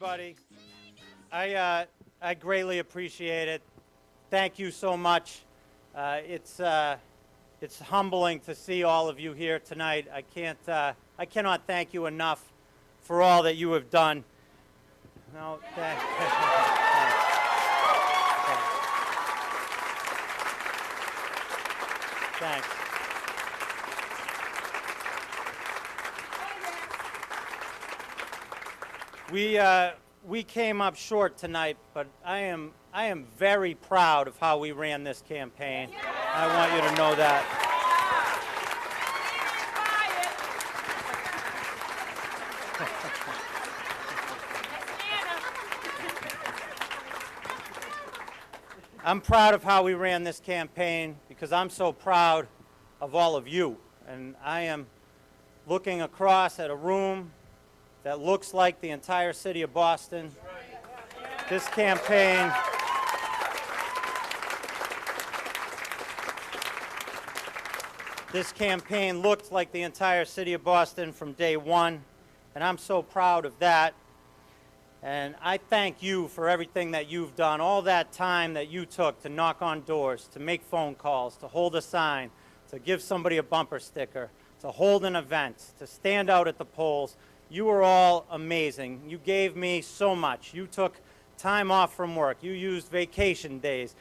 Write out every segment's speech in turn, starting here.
everybody. I greatly appreciate it. Thank you so much. It's humbling to see all of you here tonight. I cannot thank you enough for all that you have done. No, thanks. Thanks. We came up short tonight, but I am very proud of how we ran this campaign. I want you to know that. I'm proud of how we ran this campaign because I'm so proud of all of you. And I am looking across at a room that looks like the entire city of Boston. This campaign looked like the entire city of Boston from day one, and I'm so proud of that. And I thank you for everything that you've done, all that time that you took to knock on doors, to make phone calls, to hold a sign, to give somebody a bumper sticker, to hold an event, to stand out at the polls. You were all amazing. You gave me so much. You took time off from work. You used vacation days.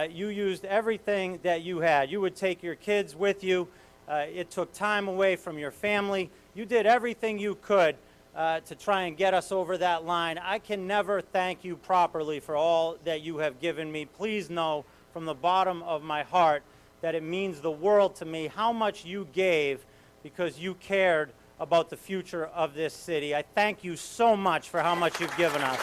You used everything that you had. You would take your kids with you. It took time away from your family. You did everything you could to try and get us over that line. I can never thank you properly for all that you have given me. Please know from the bottom of my heart that it means the world to me how much you gave because you cared about the future of this city. I thank you so much for how much you've given us.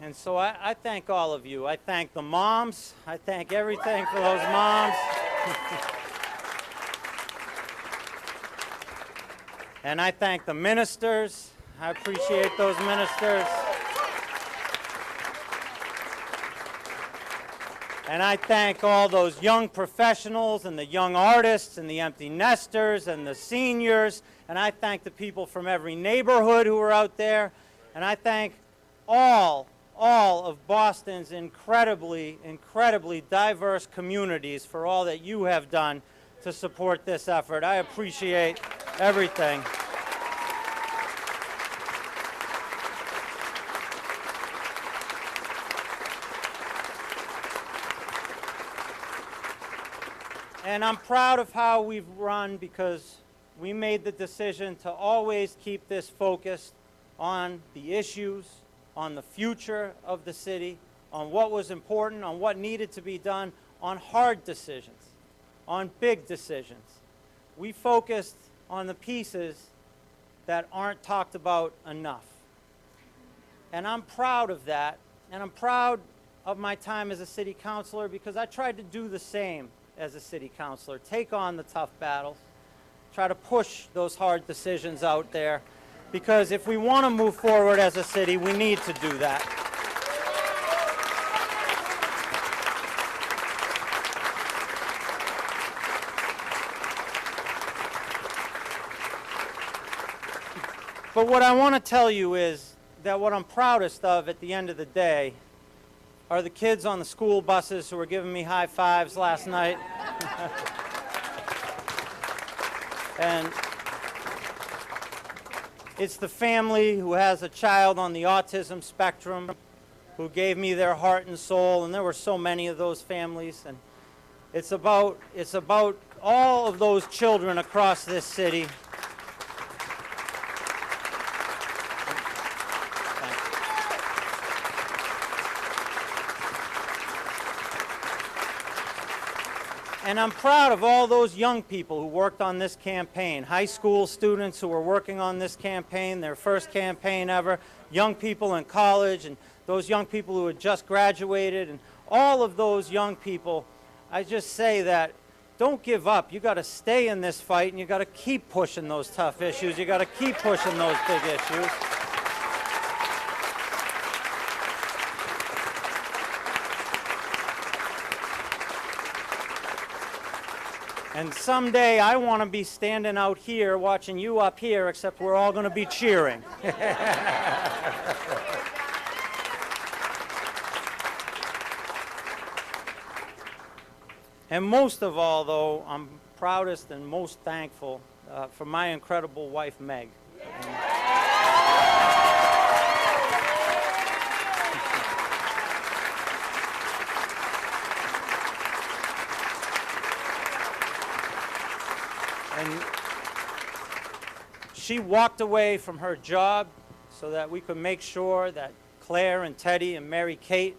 And so I thank all of you. I thank the moms. I thank everything for those moms. And I thank the ministers. I appreciate those ministers. And I thank all those young professionals and the young artists and the empty nesters and the seniors. And I thank the people from every neighborhood who are out there. And I thank all of Boston's incredibly diverse communities for all that you have done to support this effort. I appreciate everything. And I'm proud of how we've run because we made the decision to always keep this focused on the issues, on the future of the city, on what was important, on what needed to be done, on hard decisions, on big decisions. We focused on the pieces that aren't talked about enough. And I'm proud of that, and I'm proud of my time as a city councilor because I tried to do the same as a city councilor, take on the tough battles, try to push those hard decisions out there, because if we want to move forward as a city, we need to do that. But what I want to tell you is that what I'm proudest of at the end of the day are the kids on the school buses who were giving me high fives last night. And it's the family who has a child on the autism spectrum who gave me their heart and soul, and there were so many of those families. And it's about all of those children across this city. And I'm proud of all those young people who worked on this campaign, high school students who were working on this campaign, their first campaign ever, young people in college, and those young people who had just graduated, and all of those young people. I just say that don't give up. You got to stay in this fight, and you got to keep pushing those tough issues. You got to keep pushing those big issues. And someday I want to be standing out here watching you up here, except we're all going to be cheering. And most of all, though, I'm proudest and most thankful for my incredible wife, Meg. And she walked away from her job so that we could make sure that Claire and Teddy and Mary Kate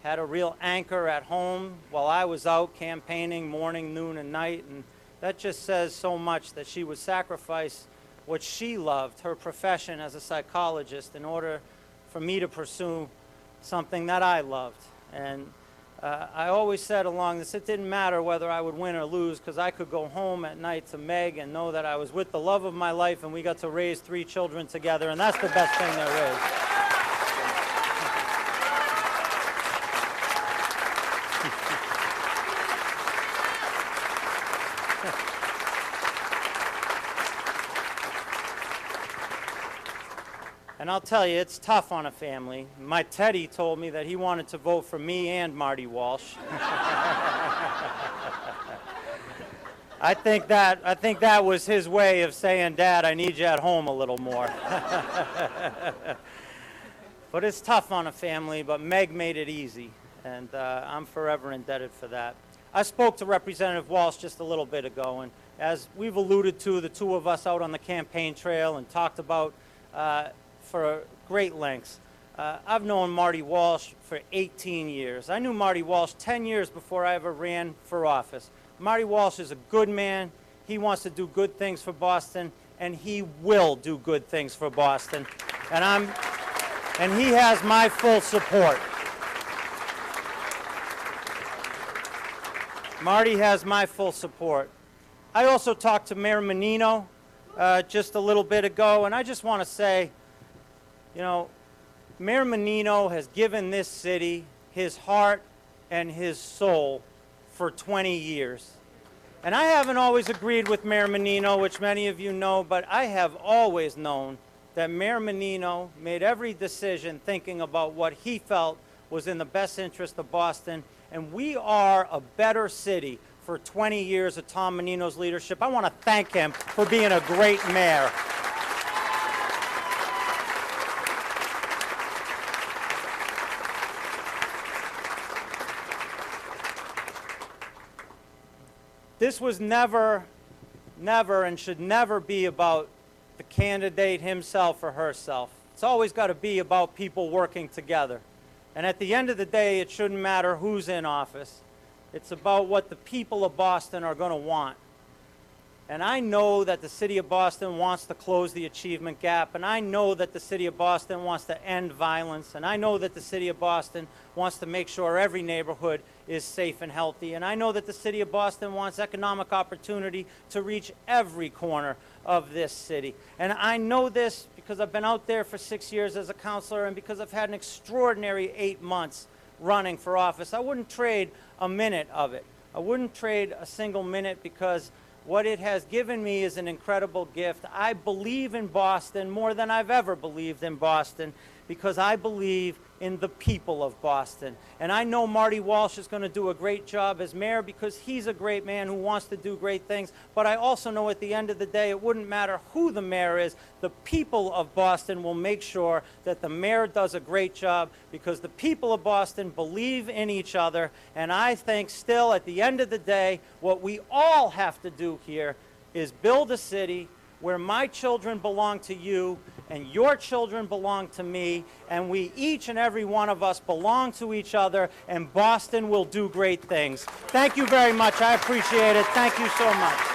had a real anchor at home while I was out campaigning morning, noon, and night. And that just says so much that she would sacrifice what she loved, her profession as a psychologist, in order for me to pursue something that I loved. And I always said along this, it didn't matter whether I would win or lose, because I could go home at night to Meg and know that I was with the love of my life and we got to raise 3 children together, and that's the best thing there is. And I'll tell you, it's tough on a family. My Teddy told me that he wanted to vote for me and Marty Walsh. I think that was his way of saying, Dad, I need you at home a little more. But it's tough on a family, but Meg made it easy, and I'm forever indebted for that. I spoke to Representative Walsh just a little bit ago, and as we've alluded to, the two of us out on the campaign trail and talked about for great lengths. I've known Marty Walsh for 18 years. I knew Marty Walsh 10 years before I ever ran for office. Marty Walsh is a good man. He wants to do good things for Boston, and he will do good things for Boston. And he has my full support. Marty has my full support. I also talked to Mayor Menino just a little bit ago, and I just want to say, you know, Mayor Menino has given this city his heart and his soul for 20 years. And I haven't always agreed with Mayor Menino, which many of you know, but I have always known that Mayor Menino made every decision thinking about what he felt was in the best interest of Boston. And we are a better city for 20 years of Tom Menino's leadership. I want to thank him for being a great mayor. This was never, and should never be about the candidate himself or herself. It's always got to be about people working together. And at the end of the day, it shouldn't matter who's in office. It's about what the people of Boston are going to want. And I know that the city of Boston wants to close the achievement gap, and I know that the city of Boston wants to end violence, and I know that the city of Boston wants to make sure every neighborhood is safe and healthy, and I know that the city of Boston wants economic opportunity to reach every corner of this city. And I know this because I've been out there for 6 years as a counselor, and because I've had an extraordinary 8 months running for office. I wouldn't trade a minute of it. I wouldn't trade a single minute, because what it has given me is an incredible gift. I believe in Boston more than I've ever believed in Boston, because I believe in the people of Boston. And I know Marty Walsh is going to do a great job as mayor, because he's a great man who wants to do great things. But I also know at the end of the day, it wouldn't matter who the mayor is. The people of Boston will make sure that the mayor does a great job, because the people of Boston believe in each other. And I think still at the end of the day, what we all have to do here is build a city where my children belong to you and your children belong to me, and we, each and every one of us, belong to each other, and Boston will do great things. Thank you very much. I appreciate it. Thank you so much.